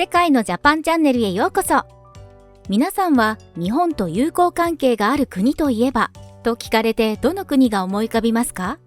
世界のジャパンチャンネルへようこそ。皆さんは日本と友好関係がある国といえばと聞かれてどの国が思い浮かびますか？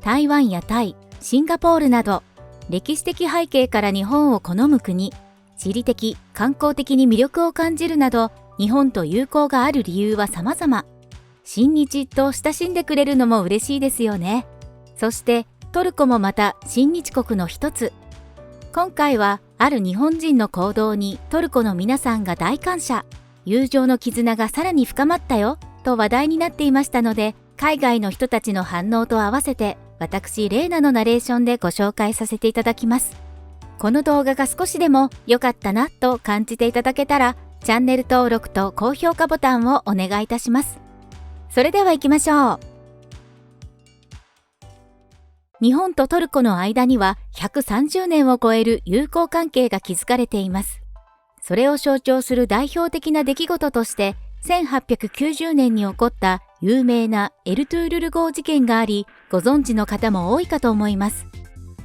台湾やタイ、シンガポールなど歴史的背景から日本を好む国、地理的、観光的に魅力を感じるなど日本と友好がある理由は様々。親日と親しんでくれるのも嬉しいですよね。そしてトルコもまた親日国の一つ。今回はある日本人の行動にトルコの皆さんが大感謝、友情の絆がさらに深まったよと話題になっていましたので、海外の人たちの反応と合わせて私レイナのナレーションでご紹介させていただきます。この動画が少しでも良かったなと感じていただけたら、チャンネル登録と高評価ボタンをお願いいたします。それでは行きましょう。日本とトルコの間には130年を超える友好関係が築かれています。それを象徴する代表的な出来事として、1890年に起こった有名なエルトゥールル号事件があり、ご存知の方も多いかと思います。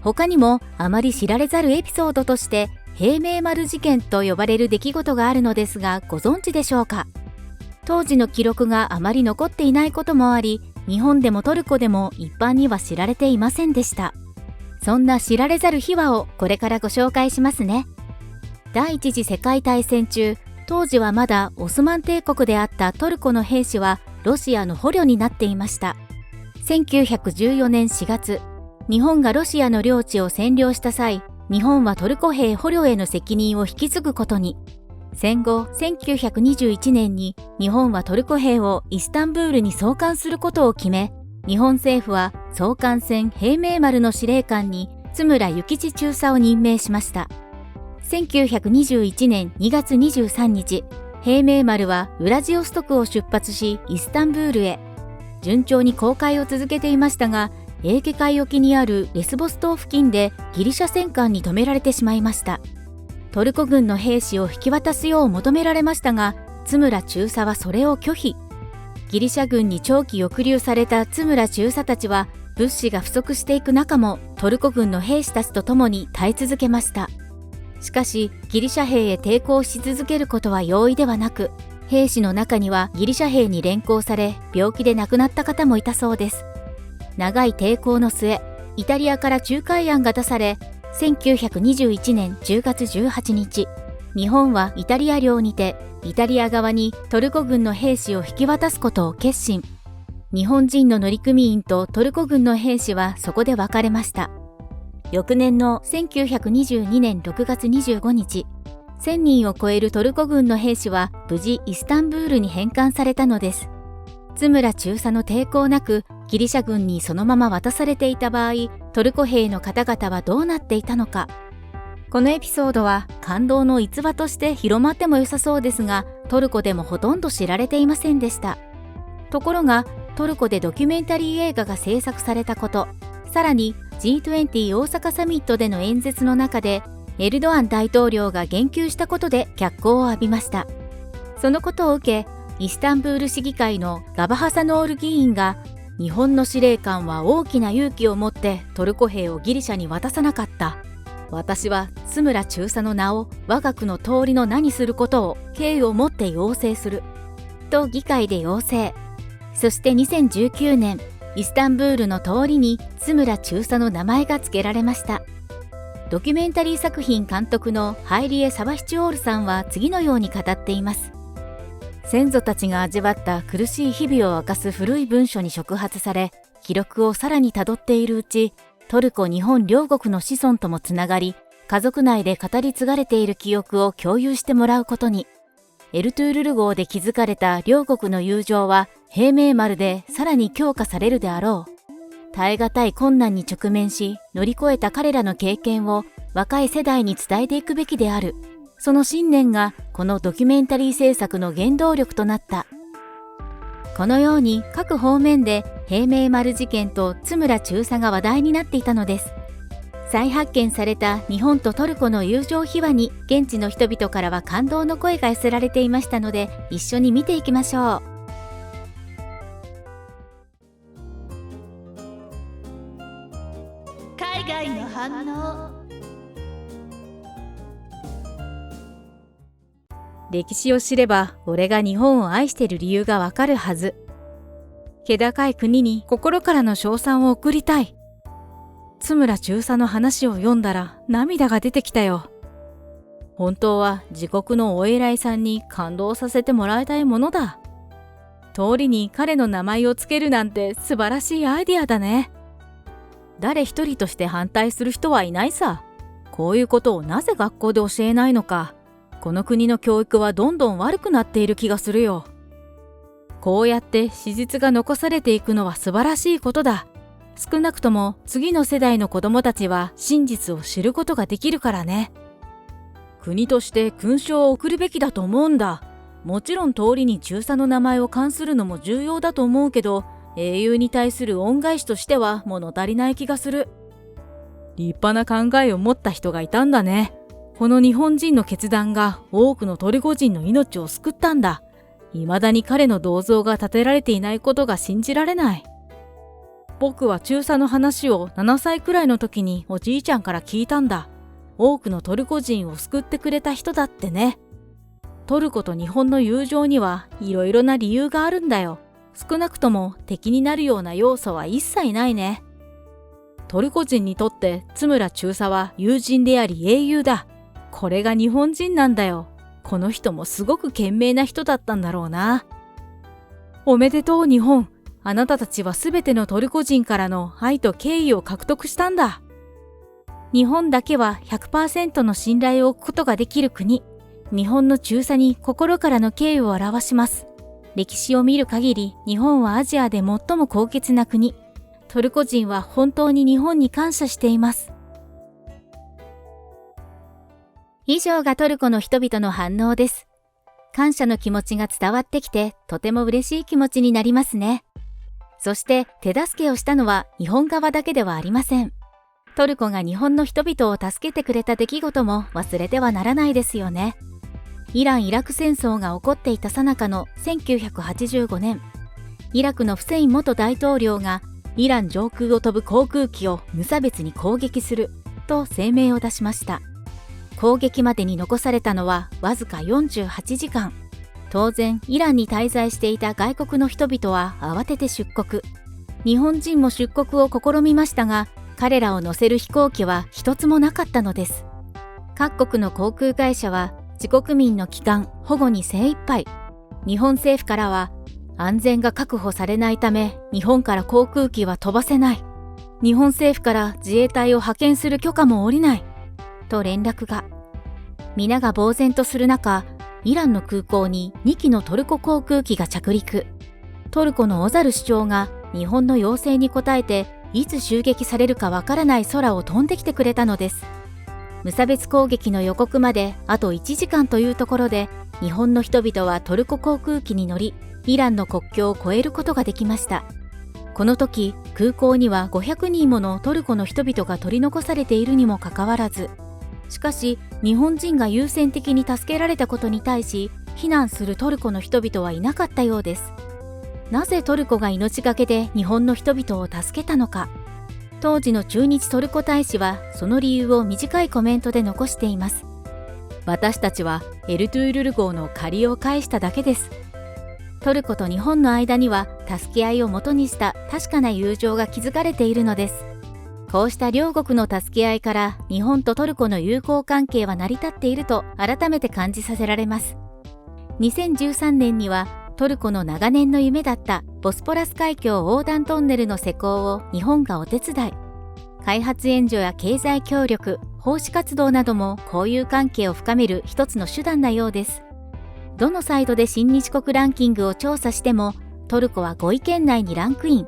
他にもあまり知られざるエピソードとして、平明丸事件と呼ばれる出来事があるのですが、ご存知でしょうか？当時の記録があまり残っていないこともあり、日本でもトルコでも一般には知られていませんでした。そんな知られざる秘話をこれからご紹介しますね。第一次世界大戦中、当時はまだオスマン帝国であったトルコの兵士はロシアの捕虜になっていました。1914年4月、日本がロシアの領地を占領した際、日本はトルコ兵捕虜への責任を引き継ぐことに。戦後、1921年に日本はトルコ兵をイスタンブールに送還することを決め、日本政府は送還船平明丸の司令官に津村幸地中佐を任命しました。1921年2月23日、平明丸はウラジオストクを出発しイスタンブールへ。順調に航海を続けていましたが、エーゲ海沖にあるレスボス島付近でギリシャ戦艦に止められてしまいました。トルコ軍の兵士を引き渡すよう求められましたが、津村中佐はそれを拒否。ギリシャ軍に長期抑留された津村中佐たちは、物資が不足していく中もトルコ軍の兵士たちと共に耐え続けました。しかし、ギリシャ兵へ抵抗し続けることは容易ではなく、兵士の中にはギリシャ兵に連行され、病気で亡くなった方もいたそうです。長い抵抗の末、イタリアから仲介案が出され、1921年10月18日、日本はイタリア領にて、イタリア側にトルコ軍の兵士を引き渡すことを決心。日本人の乗組員とトルコ軍の兵士はそこで別れました。翌年の1922年6月25日、1000人を超えるトルコ軍の兵士は無事イスタンブールに返還されたのです。津村中佐の抵抗なくギリシャ軍にそのまま渡されていた場合、トルコ兵の方々はどうなっていたのか。このエピソードは感動の逸話として広まっても良さそうですが、トルコでもほとんど知られていませんでした。ところが、トルコでドキュメンタリー映画が制作されたこと、さらに G20 大阪サミットでの演説の中で、エルドアン大統領が言及したことで脚光を浴びました。そのことを受け、イスタンブール市議会のガバハサノール議員が、日本の司令官は大きな勇気を持ってトルコ兵をギリシャに渡さなかった。私は津村中佐の名を我が国の通りの名にすることを敬意を持って要請する。と議会で要請。そして2019年、イスタンブールの通りに津村中佐の名前が付けられました。ドキュメンタリー作品監督のハイリエ・サバヒチュオールさんは次のように語っています。先祖たちが味わった苦しい日々を明かす古い文書に触発され、記録をさらに辿っているうち、トルコ・日本両国の子孫ともつながり、家族内で語り継がれている記憶を共有してもらうことに、エルトゥールル号で築かれた両国の友情は平明丸でさらに強化されるであろう。耐え難い困難に直面し、乗り越えた彼らの経験を若い世代に伝えていくべきである。その信念がこのドキュメンタリー制作の原動力となった。このように各方面で平明丸事件と津村中佐が話題になっていたのです。再発見された日本とトルコの友情秘話に現地の人々からは感動の声が寄せられていましたので、一緒に見ていきましょう。海外の反応。歴史を知れば俺が日本を愛している理由がわかるはず。気高い国に心からの称賛を送りたい。津村中佐の話を読んだら涙が出てきたよ。本当は自国のお偉いさんに感動させてもらいたいものだ。通りに彼の名前をつけるなんて素晴らしいアイディアだね。誰一人として反対する人はいないさ。こういうことをなぜ学校で教えないのか。この国の教育はどんどん悪くなっている気がするよ。こうやって史実が残されていくのは素晴らしいことだ。少なくとも次の世代の子供たちは真実を知ることができるからね。国として勲章を送るべきだと思うんだ。もちろん通りに中佐の名前を冠するのも重要だと思うけど、英雄に対する恩返しとしては物足りない気がする。立派な考えを持った人がいたんだね。この日本人の決断が多くのトルコ人の命を救ったんだ。未だに彼の銅像が建てられていないことが信じられない。僕は中佐の話を7歳くらいの時におじいちゃんから聞いたんだ。多くのトルコ人を救ってくれた人だってね。トルコと日本の友情にはいろいろな理由があるんだよ。少なくとも敵になるような要素は一切ないね。トルコ人にとって津村中佐は友人であり英雄だ。これが日本人なんだよ。この人もすごく賢明な人だったんだろうな。おめでとう日本。あなたたちはすべてのトルコ人からの愛と敬意を獲得したんだ。日本だけは 100% の信頼を置くことができる国。日本の中佐に心からの敬意を表します。歴史を見る限り、日本はアジアで最も高潔な国。トルコ人は本当に日本に感謝しています。以上がトルコの人々の反応です。感謝の気持ちが伝わってきて、とても嬉しい気持ちになりますね。そして手助けをしたのは日本側だけではありません。トルコが日本の人々を助けてくれた出来事も忘れてはならないですよね。イラン・イラク戦争が起こっていた最中の1985年、イラクのフセイン元大統領がイラン上空を飛ぶ航空機を無差別に攻撃すると声明を出しました。攻撃までに残されたのはわずか48時間。当然、イランに滞在していた外国の人々は慌てて出国。日本人も出国を試みましたが、彼らを乗せる飛行機は一つもなかったのです。各国の航空会社は自国民の帰還・保護に精一杯。日本政府からは、安全が確保されないため、日本から航空機は飛ばせない。日本政府から自衛隊を派遣する許可も下りない。と連絡が。皆が呆然とする中、イランの空港に2機のトルコ航空機が着陸。トルコのオザル首長が日本の要請に応えて、いつ襲撃されるかわからない空を飛んできてくれたのです。無差別攻撃の予告まであと1時間というところで、日本の人々はトルコ航空機に乗り、イランの国境を越えることができました。この時、空港には500人ものトルコの人々が取り残されているにもかかわらず、しかし、日本人が優先的に助けられたことに対し、非難するトルコの人々はいなかったようです。なぜトルコが命がけで日本の人々を助けたのか。当時の駐日トルコ大使はその理由を短いコメントで残しています。私たちはエルトゥールル号の借りを返しただけです。トルコと日本の間には助け合いをもとにした確かな友情が築かれているのです。こうした両国の助け合いから日本とトルコの友好関係は成り立っていると改めて感じさせられます。2013年にはトルコの長年の夢だったボスポラス海峡横断トンネルの施工を日本がお手伝い。開発援助や経済協力、奉仕活動なども交友関係を深める一つの手段なようです。どのサイトで親日国ランキングを調査してもトルコは5位圏内にランクイン。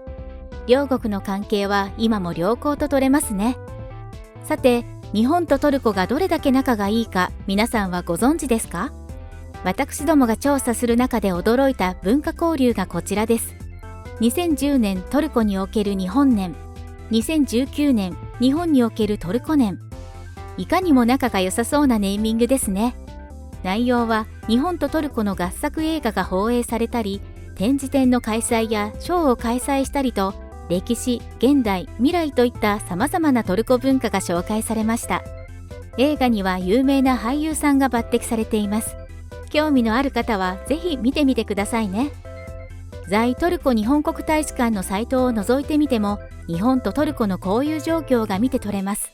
両国の関係は今も良好と取れますね。さて、日本とトルコがどれだけ仲がいいか皆さんはご存知ですか？私どもが調査する中で驚いた文化交流がこちらです。2010年トルコにおける日本年、2019年日本におけるトルコ年。いかにも仲が良さそうなネーミングですね。内容は日本とトルコの合作映画が放映されたり、展示展の開催やショーを開催したりと、歴史、現代、未来といった様々なトルコ文化が紹介されました。映画には有名な俳優さんが抜擢されています。興味のある方はぜひ見てみてくださいね。在トルコ日本国大使館のサイトを覗いてみても、日本とトルコの交流状況が見て取れます。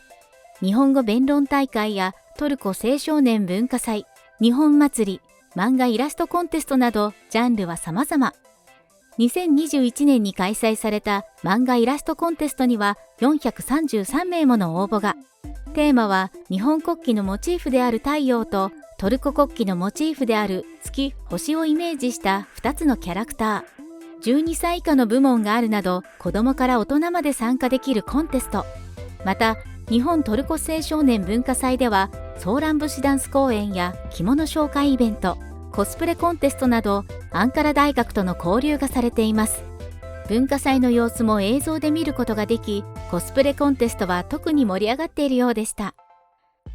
日本語弁論大会やトルコ青少年文化祭、日本祭り、漫画イラストコンテストなどジャンルは様々。2021年に開催された漫画イラストコンテストには433名もの応募が。テーマは日本国旗のモチーフである太陽とトルコ国旗のモチーフである月、星をイメージした2つのキャラクター。12歳以下の部門があるなど、子供から大人まで参加できるコンテスト。また、日本トルコ青少年文化祭では、ソーラン節ダンス公演や着物紹介イベント、コスプレコンテストなど、アンカラ大学との交流がされています。文化祭の様子も映像で見ることができ、コスプレコンテストは特に盛り上がっているようでした。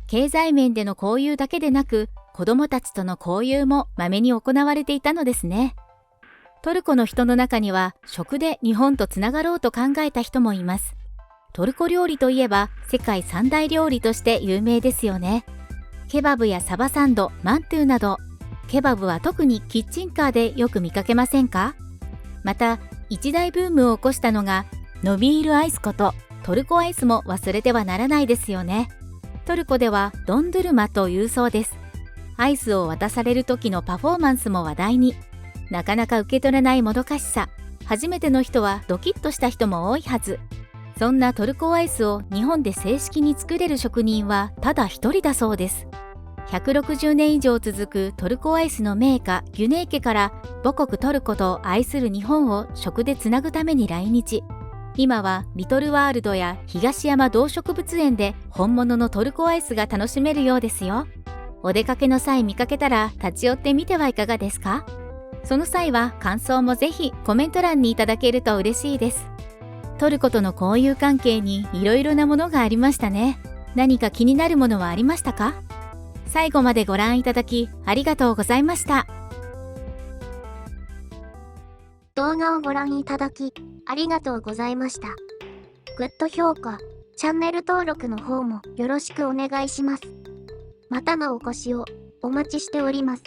経済面での交流だけでなく、子どもたちとの交流もまめに行われていたのですね。トルコの人の中には、食で日本とつながろうと考えた人もいます。トルコ料理といえば、世界三大料理として有名ですよね。ケバブやサバサンド、マントゥーなど、ケバブは特にキッチンカーでよく見かけませんか？また、一大ブームを起こしたのが、ノビールアイスことトルコアイスも忘れてはならないですよね。トルコではドンドゥルマというそうです。アイスを渡される時のパフォーマンスも話題に。なかなか受け取れないもどかしさ。初めての人はドキッとした人も多いはず。そんなトルコアイスを日本で正式に作れる職人はただ一人だそうです。160年以上続くトルコアイスの名家ギュネー家から母国トルコと愛する日本を食でつなぐために来日。今はリトルワールドや東山動植物園で本物のトルコアイスが楽しめるようですよ。お出かけの際見かけたら立ち寄ってみてはいかがですか？その際は感想もぜひコメント欄にいただけると嬉しいです。トルコとの交友関係にいろいろなものがありましたね。何か気になるものはありましたか？最後までご覧いただきありがとうございました。動画をご覧いただきありがとうございました。グッド評価、チャンネル登録の方もよろしくお願いします。またのお越しをお待ちしております。